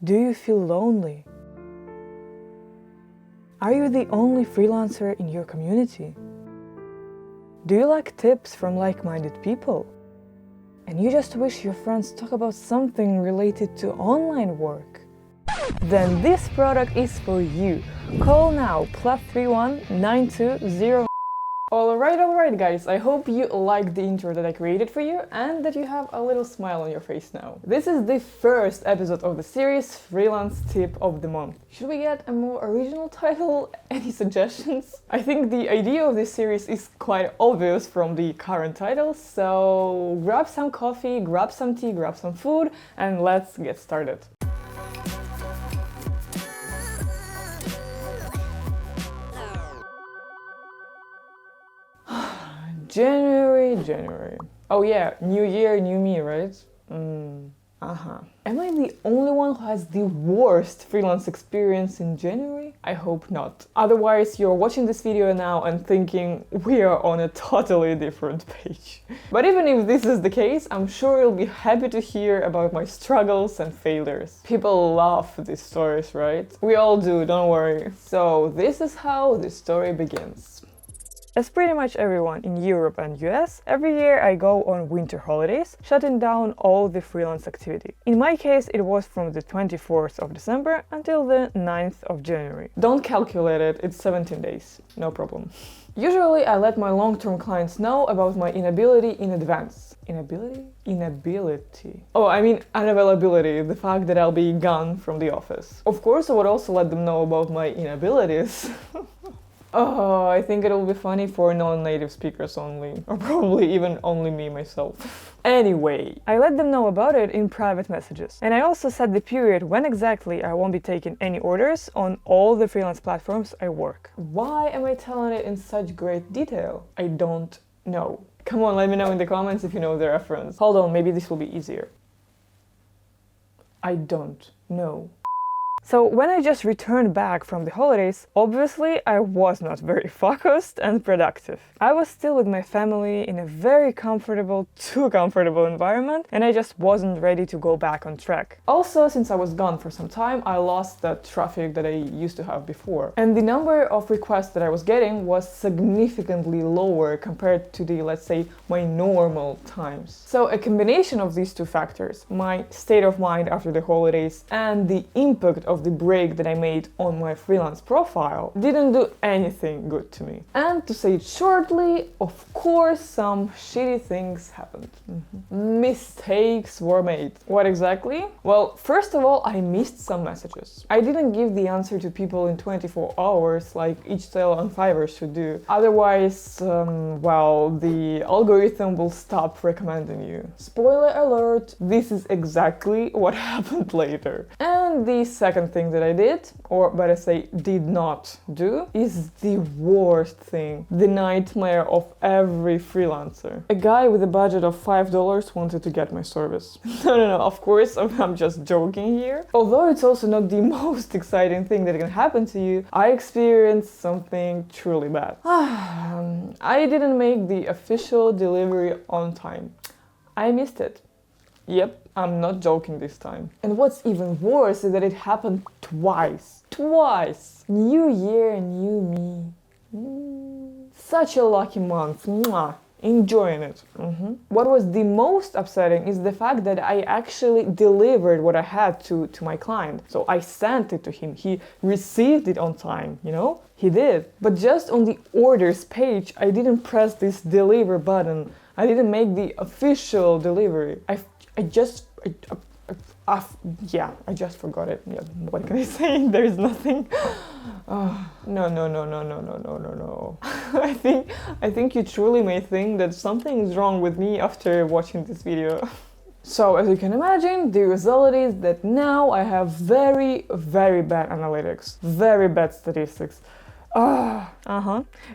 Do you feel lonely? Are you the only freelancer in your community? Do you like tips from like-minded people? And you just wish your friends talk about something related to online work? Then this product is for you. Call now +31 920. Alright guys, I hope you liked the intro that I created for you and that you have a little smile on your face now. This is the first episode of the series Freelance Tip of the Month. Should we get a more original title? Any suggestions? I think the idea of this series is quite obvious from the current title, so grab some coffee, grab some tea, grab some food, and let's get started. January. Oh yeah, new year, new me, right? Am I the only one who has the worst freelance experience in January? I hope not. Otherwise, you're watching this video now and thinking we are on a totally different page. But even if this is the case, I'm sure you'll be happy to hear about my struggles and failures. People love these stories, right? We all do, don't worry. So this is how this story begins. As pretty much everyone in Europe and US, every year I go on winter holidays, shutting down all the freelance activity. In my case, it was from the 24th of December until the 9th of January. Don't calculate it, it's 17 days, no problem. Usually I let my long-term clients know about my inability in advance. Inability? Oh, I mean unavailability, the fact that I'll be gone from the office. Of course, I would also let them know about my inabilities. Oh, I think it'll be funny for non-native speakers only, or probably even only me myself. Anyway, I let them know about it in private messages. And I also set the period when exactly I won't be taking any orders on all the freelance platforms I work. Why am I telling it in such great detail? I don't know. Come on, let me know in the comments if you know the reference. Hold on, maybe this will be easier. I don't know. So when I just returned back from the holidays, obviously I was not very focused and productive. I was still with my family in a very comfortable, too comfortable environment, and I just wasn't ready to go back on track. Also, since I was gone for some time, I lost that traffic that I used to have before. And the number of requests that I was getting was significantly lower compared to the, let's say, my normal times. So a combination of these two factors, my state of mind after the holidays and the impact of the break that I made on my freelance profile, didn't do anything good to me. And to say it shortly, of course, some shitty things happened. Mistakes were made. What exactly? Well, first of all, I missed some messages. I didn't give the answer to people in 24 hours like each sale on Fiverr should do. Otherwise, well, the algorithm will stop recommending you. Spoiler alert, this is exactly what happened later. And the second thing that I did, or better say did not do, is the worst thing, the nightmare of every freelancer. A guy with a budget of $5 wanted to get my service. No, of course, I'm just joking here. Although it's also not the most exciting thing that can happen to you, I experienced something truly bad. I didn't make the official delivery on time. I missed it. Yep, I'm not joking this time. And what's even worse is that it happened twice. Twice! New year, new me. Such a lucky month. Mwah. Enjoying it. What was the most upsetting is the fact that I actually delivered what I had to my client. So I sent it to him. He received it on time, you know? He did. But just on the orders page, I didn't press this deliver button. I didn't make the official delivery. I just forgot it. Yeah, what can I say? There is nothing. No. I think you truly may think that something is wrong with me after watching this video. So, as you can imagine, the result is that now I have very, very bad analytics, very bad statistics.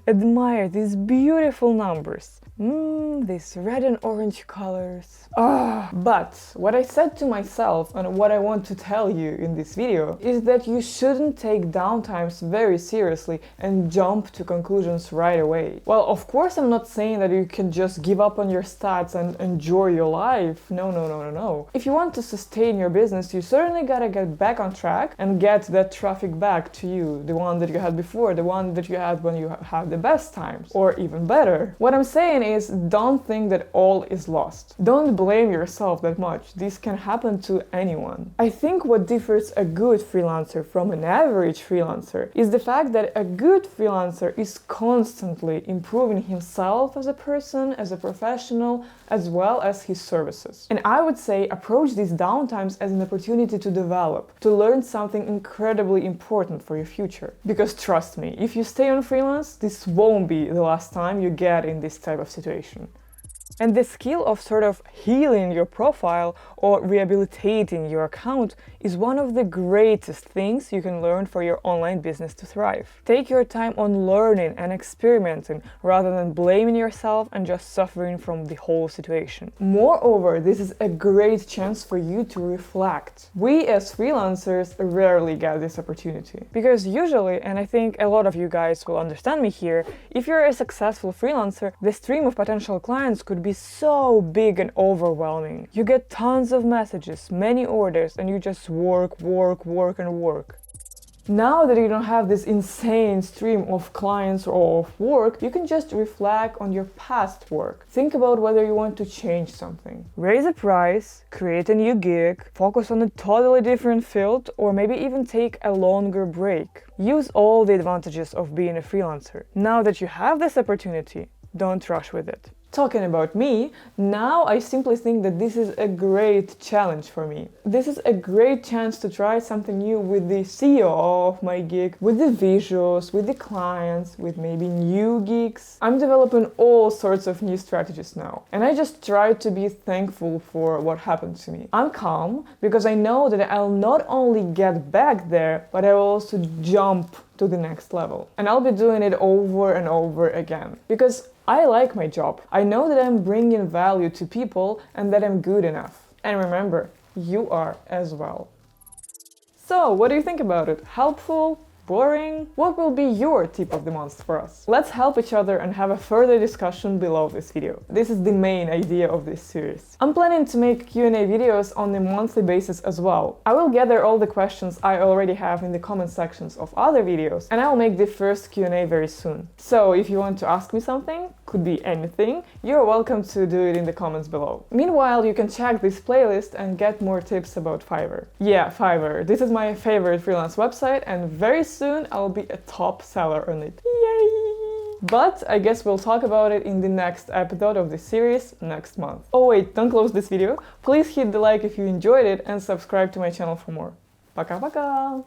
Admire these beautiful numbers. These red and orange colors. But what I said to myself and what I want to tell you in this video is that you shouldn't take downtimes very seriously and jump to conclusions right away. Well, of course I'm not saying that you can just give up on your stats and enjoy your life. No. If you want to sustain your business, you certainly gotta get back on track and get that traffic back to you, the one that you had before, the one that you had when you had the best times, or even better. What I'm saying is, don't think that all is lost. Don't blame yourself that much. This can happen to anyone. I think what differs a good freelancer from an average freelancer is the fact that a good freelancer is constantly improving himself as a person, as a professional, as well as his services. And I would say approach these downtimes as an opportunity to develop, to learn something incredibly important for your future. Because trust me, if you stay on freelance, this won't be the last time you get in this type of situation. And the skill of sort of healing your profile or rehabilitating your account is one of the greatest things you can learn for your online business to thrive. Take your time on learning and experimenting rather than blaming yourself and just suffering from the whole situation. Moreover, this is a great chance for you to reflect. We as freelancers rarely get this opportunity. Because usually, and I think a lot of you guys will understand me here, if you're a successful freelancer, the stream of potential clients could be so big and overwhelming. You get tons of messages, many orders, and you just work. Now that you don't have this insane stream of clients or of work, you can just reflect on your past work. Think about whether you want to change something. Raise a price, create a new gig, focus on a totally different field, or maybe even take a longer break. Use all the advantages of being a freelancer. Now that you have this opportunity, don't rush with it. Talking about me, now I simply think that this is a great challenge for me. This is a great chance to try something new with the CEO of my gig, with the visuals, with the clients, with maybe new gigs. I'm developing all sorts of new strategies now, and I just try to be thankful for what happened to me. I'm calm because I know that I'll not only get back there, but I will also jump to the next level. And I'll be doing it over and over again. Because I like my job. I know that I'm bringing value to people and that I'm good enough. And remember, you are as well. So, what do you think about it? Helpful? Boring? What will be your tip of the month for us? Let's help each other and have a further discussion below this video. This is the main idea of this series. I'm planning to make Q&A videos on a monthly basis as well. I will gather all the questions I already have in the comment sections of other videos, and I will make the first Q&A very soon. So if you want to ask me something, could be anything, you're welcome to do it in the comments below. Meanwhile, you can check this playlist and get more tips about Fiverr. Yeah, Fiverr. This is my favorite freelance website, and very soon I'll be a top seller on it. Yay! But I guess we'll talk about it in the next episode of this series next month. Oh wait, don't close this video. Please hit the like if you enjoyed it and subscribe to my channel for more. Пока-пока!